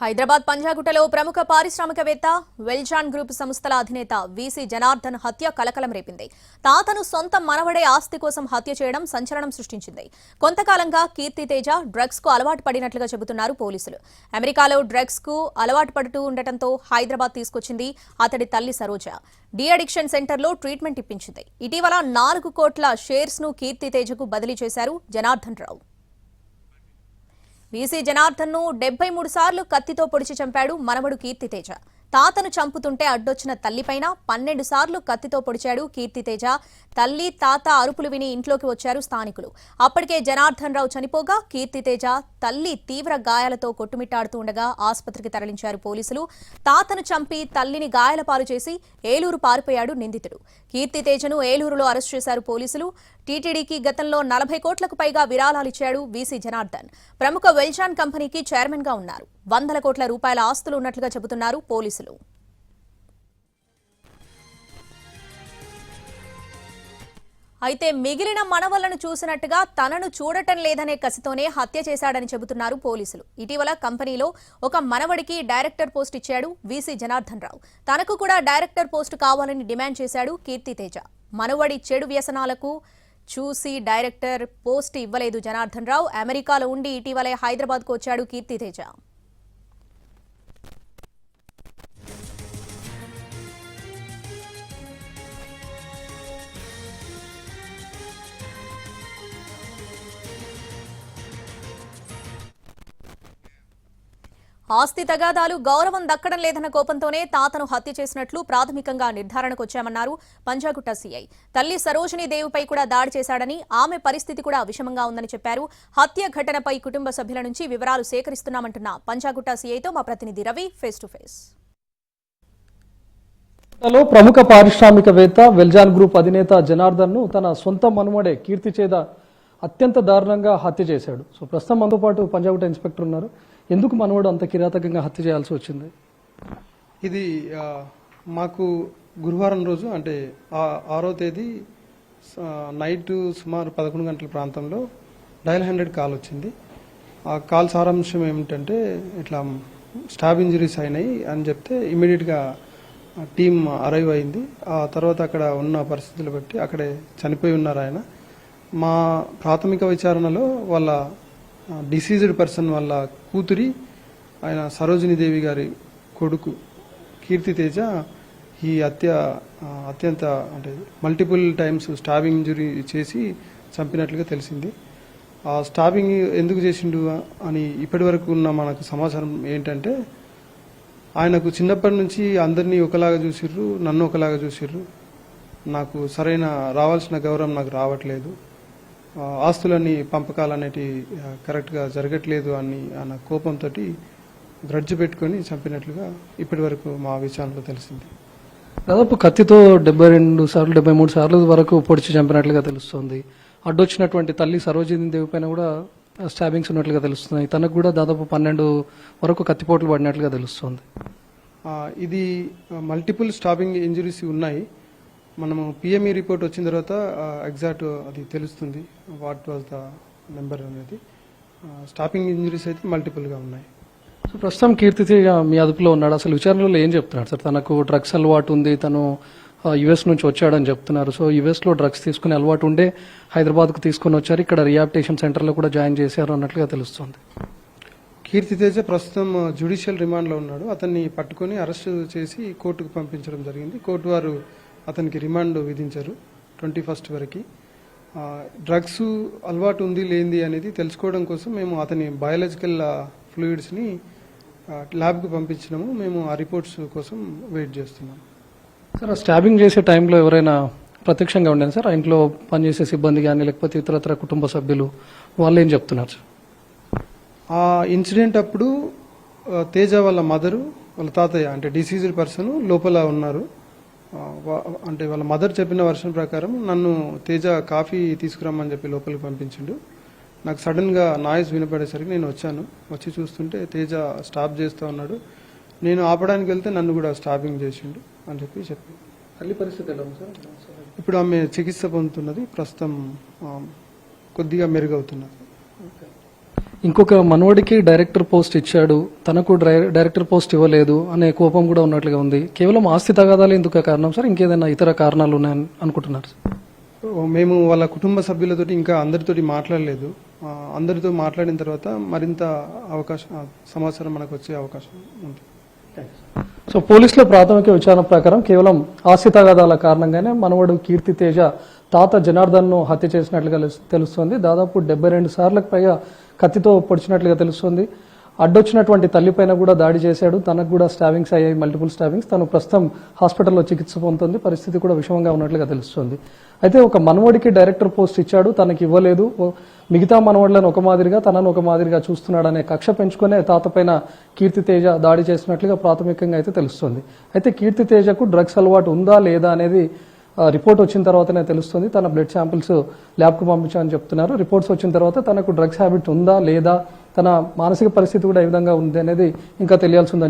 హైదరాబాద్ పంజాగుట్టలో ప్రముఖ పారిశ్రామికవేత్త వెల్జాన్ గ్రూప్ సంస్థల అధినేత వీసీ జనార్దన్ హత్య కలకలం రేపింది. తాతను సొంత మనవడే ఆస్తి కోసం హత్య చేయడం సంచలనం సృష్టించింది. కొంతకాలంగా కీర్తి తేజ డ్రగ్స్ కు అలవాటు పడినట్లుగా చెబుతున్నారు పోలీసులు. అమెరికాలో డ్రగ్స్ కు అలవాటు పడుతూ ఉండటంతో హైదరాబాద్ తీసుకొచ్చింది అతడి తల్లి సరోజ. డి అడిక్షన్ సెంటర్లో ట్రీట్మెంట్ ఇప్పించింది. ఇటీవల 4 కోట్ల షేర్స్ ను కీర్తి తేజకు బదిలీ చేశారు జనార్దన్ రావు. వీసీ జనార్దన్ ను 73 సార్లు కత్తితో పొడిచి చంపాడు మనవడు కీర్తి తేజ. తాతను చంపుతుంటే అడ్డొచ్చిన తల్లిపైన 12 సార్లు కత్తితో పొడిచాడు కీర్తి తేజ. తల్లి తాత అరుపులు విని ఇంట్లోకి వచ్చారు స్థానికులు. అప్పటికే జనార్దన్ రావు చనిపోగా కీర్తి తేజ తల్లి తీవ్ర గాయాలతో కొట్టుమిట్టాడుతూ ఉండగా ఆసుపత్రికి తరలించారు పోలీసులు. తాతను చంపి తల్లిని గాయాల పాలు చేసి ఏలూరు పారిపోయాడు నిందితుడు. కీర్తి తేజను ఏలూరులో అరెస్ట్ చేశారు పోలీసులు. టీటీడీకి గతంలో 40 కోట్లకు పైగా విరాళాలిచ్చాడు వీసీ జనార్దన్. ప్రముఖ వెల్జాన్ కంపెనీకి చైర్మన్ గా ఉన్నారు. 100 కోట్ల రూపాయల ఆస్తులు ఉన్నట్లుగా చెబుతున్నారు పోలీసులు. అయితే మిగిలిన మనవలను చూసినట్టుగా తనను చూడటం లేదనే కసితోనే హత్య చేశాడని చెబుతున్నారు పోలీసులు. ఇటీవల కంపెనీలో ఒక మనవడికి డైరెక్టర్ పోస్ట్ ఇచ్చాడు వీసీ జనార్దన్ రావు. తనకు కూడా డైరెక్టర్ పోస్టు కావాలని డిమాండ్ చేశాడు కీర్తి తేజ. మనవడి చెడు వ్యసనాలకు చూసి డైరెక్టర్ పోస్ట్ ఇవ్వలేదు జనార్దన్ రావు. అమెరికాలో ఉండి ఇటీవలే హైదరాబాద్కు వచ్చాడు కీర్తి తేజ. ఆస్తి తగాదాలు గౌరవం దక్కడం లేదన్న కోపంతోనే తాతను హత్య చేసినట్లు ప్రాథమికంగా నిర్ధారణకు వచ్చామన్నారు పంజాగుట్ట సీఐ. తల్లి సరోజిని దేవిపై కూడా దాడి చేశాడని, ఆమె పరిస్థితి కూడా విషమంగా ఉందని చెప్పారు. హత్య ఘటనపై కుటుంబ సభ్యుల నుంచి వివరాలు సేకరిస్తున్నామంటున్న పంజాగుట్ట సీఐతో మా ప్రతినిధి రవి ఫేస్ టు ఫేస్. ప్రముఖ పారిశ్రామికవేత్త వెల్జాన్ గ్రూప్ అధినేత జనార్దన్ ను తన సొంత మనుమడే కీర్తి చేద అత్యంత దారుణంగా హత్య చేశాడు. సో ప్రస్తుతం మనతో పాటు పంజాగుట్ట ఇన్స్పెక్టర్ ఉన్నారు. ఎందుకు మనవాడు అంత కిరాతకంగా హత్య చేయాల్సి వచ్చింది? ఇది మాకు గురువారం రోజు అంటే 6వ తేదీ నైట్ సుమారు 11 గంటల ప్రాంతంలో డయల్ 100 కాల్ వచ్చింది. ఆ కాల్ సారాంశం ఏమిటంటే ఇట్లా స్టాబ్ ఇంజరీస్ అయినాయి అని చెప్తే ఇమీడియట్గా టీం అరైవ్ అయింది. ఆ తర్వాత అక్కడ ఉన్న పరిస్థితులు బట్టి అక్కడే చనిపోయి ఉన్నారు ఆయన. మా ప్రాథమిక విచారణలో వాళ్ళ డిసీజ్డ్ పర్సన్ వాళ్ళ కూతురి ఆయన సరోజిని దేవి గారి కొడుకు కీర్తి తేజ ఈ అత్యంత అంటే మల్టిపుల్ టైమ్స్ స్టాబింగ్ ఇంజురీ చేసి చంపినట్లుగా తెలిసింది. ఆ స్టాబింగ్ ఎందుకు చేసిండు అని ఇప్పటి వరకు ఉన్న మనకు సమాచారం ఏంటంటే, ఆయనకు చిన్నప్పటి నుంచి అందరినీ ఒకలాగా చూసిర్రు, నన్ను ఒకలాగా చూసిర్రు, నాకు సరైన రావాల్సిన గౌరవం నాకు రావట్లేదు, ఆస్తులన్నీ పంపకాలు అనేటి కరెక్ట్గా జరగట్లేదు అని అన్న కోపంతో గ్రడ్జ్ పెట్టుకొని చంపినట్లుగా ఇప్పటి వరకు మా విచారణలో తెలిసింది. దాదాపు కత్తితో 72 సార్లు 73 సార్లు వరకు పొడిచి చంపినట్లుగా తెలుస్తోంది. అడ్డొచ్చినటువంటి తల్లి సరోజిని దేవి పైన కూడా స్టాబింగ్స్ ఉన్నట్లుగా తెలుస్తున్నాయి. తనకు కూడా దాదాపు 12 వరకు కత్తిపోట్లు పడినట్లుగా తెలుస్తోంది. ఇది మల్టిపుల్ స్టాబింగ్ ఇంజరీస్ ఉన్నాయి. మనము పిఎంఈ రిపోర్ట్ వచ్చిన తర్వాత ఎగ్జాక్ట్ అది తెలుస్తుంది వాట్ వాజ్ ద నెంబర్ అనేది. స్టాపింగ్ ఇంజరీస్ అయితే మల్టిపుల్గా ఉన్నాయి. సో ప్రస్తుతం కీర్తి తేజ మీ అదుపులో ఉన్నాడు. అసలు విచారణలో ఏం చెప్తున్నాడు సార్? తనకు డ్రగ్స్ అలవాటు ఉంది, తను యుఎస్ నుంచి వచ్చాడని చెప్తున్నారు. సో యుఎస్లో డ్రగ్స్ తీసుకునే అలవాటు ఉండే హైదరాబాద్కు తీసుకుని వచ్చారు. ఇక్కడ రిహాబిలిటేషన్ సెంటర్లో కూడా జాయిన్ చేశారు అన్నట్లుగా తెలుస్తుంది. కీర్తి తేజ ప్రస్తుతం జ్యుడిషియల్ రిమాండ్లో ఉన్నాడు. అతన్ని పట్టుకొని అరెస్ట్ చేసి కోర్టుకు పంపించడం జరిగింది. కోర్టు వారు అతనికి రిమాండ్ విధించారు 21st వరకు. డ్రగ్స్ అలవాటు ఉంది లేనిది అనేది తెలుసుకోవడం కోసం మేము అతని బయాలజికల్ ఫ్లూయిడ్స్ని ల్యాబ్కి పంపించినాము. మేము ఆ రిపోర్ట్స్ కోసం వెయిట్ చేస్తున్నాం. సార్, స్టాబింగ్ చేసే టైంలో ఎవరైనా ప్రత్యక్షంగా ఉండేది సార్? ఆ ఇంట్లో పనిచేసే సిబ్బంది కానీ లేకపోతే ఇతరత్ర కుటుంబ సభ్యులు వాళ్ళు ఏం చెప్తున్నారు సార్? ఆ ఇన్సిడెంట్ అప్పుడు తేజ వాళ్ళ మదరు, వాళ్ళ తాతయ్య అంటే డిసీజ్డ్ పర్సన్ లోపల ఉన్నారు. అంటే వాళ్ళ మదర్ చెప్పిన వర్షన్ ప్రకారం నన్ను తేజ కాఫీ తీసుకురమ్మని చెప్పి లోపలికి పంపించిండు. నాకు సడన్గా నాయిస్ వినపడేసరికి నేను వచ్చాను. వచ్చి చూస్తుంటే తేజ స్టాప్ చేస్తూ ఉన్నాడు. నేను ఆపడానికి వెళ్తే నన్ను కూడా స్టాపింగ్ చేసిండు అని చెప్పి తల్లి పరిస్థితి ఎలా ఉంది సార్? ఇప్పుడు ఆమె చికిత్స పొందుతున్నది. ప్రస్తుతం కొద్దిగా మెరుగవుతున్నది. ఇంకొక మనవడికి డైరెక్టర్ పోస్ట్ ఇచ్చాడు, తనకు డైరెక్టర్ పోస్ట్ ఇవ్వలేదు అనే కోపం కూడా ఉన్నట్లుగా ఉంది. కేవలం ఆస్తి తగాదాలే ఎందుకు కారణం సార్, ఇంకేదైనా ఇతర కారణాలు ఉన్నాయని అనుకుంటున్నారు సార్? మేము వాళ్ళ కుటుంబ సభ్యులతోటి ఇంకా అందరితోటి మాట్లాడలేదు. అందరితో మాట్లాడిన తర్వాత మరింత సమాచారం మనకు వచ్చే అవకాశం ఉంది. సో పోలీసుల ప్రాథమిక విచారణ ప్రకారం కేవలం ఆస్తి తగాదాల కారణంగానే మనవడు కీర్తి తేజ తాత జనార్దన్ ను హత్య చేసినట్లుగా తెలుస్తోంది. దాదాపు 72 సార్లకు పైగా కత్తితో పొడిచినట్లుగా తెలుస్తోంది. అడ్డొచ్చినటువంటి తల్లిపైన కూడా దాడి చేశాడు. తనకు కూడా స్టాబింగ్స్ అయ్యాయి, మల్టిపుల్ స్టాబింగ్స్. తను ప్రస్తుతం హాస్పిటల్లో చికిత్స పొందుతుంది. పరిస్థితి కూడా విషమంగా ఉన్నట్లుగా తెలుస్తోంది. అయితే ఒక మనవడికి డైరెక్టర్ పోస్ట్ ఇచ్చాడు, తనకి ఇవ్వలేదు, మిగతా మనవడులను ఒక మాదిరిగా తనను ఒక మాదిరిగా చూస్తున్నాడనే కక్ష పెంచుకునే తాతపైన కీర్తి తేజ దాడి చేసినట్లుగా ప్రాథమికంగా అయితే తెలుస్తోంది. అయితే కీర్తి తేజకు డ్రగ్స్ అలవాటు ఉందా లేదా అనేది రిపోర్ట్ వచ్చిన తర్వాతనే తెలుస్తుంది. తన బ్లడ్ శాంపిల్స్ ల్యాబ్కు పంపించామని చెప్తున్నారు. రిపోర్ట్స్ వచ్చిన తర్వాత తనకు డ్రగ్స్ హ్యాబిట్ ఉందా లేదా, తన మానసిక పరిస్థితి కూడా ఏ విధంగా ఉంది అనేది ఇంకా తెలియాల్సి ఉందని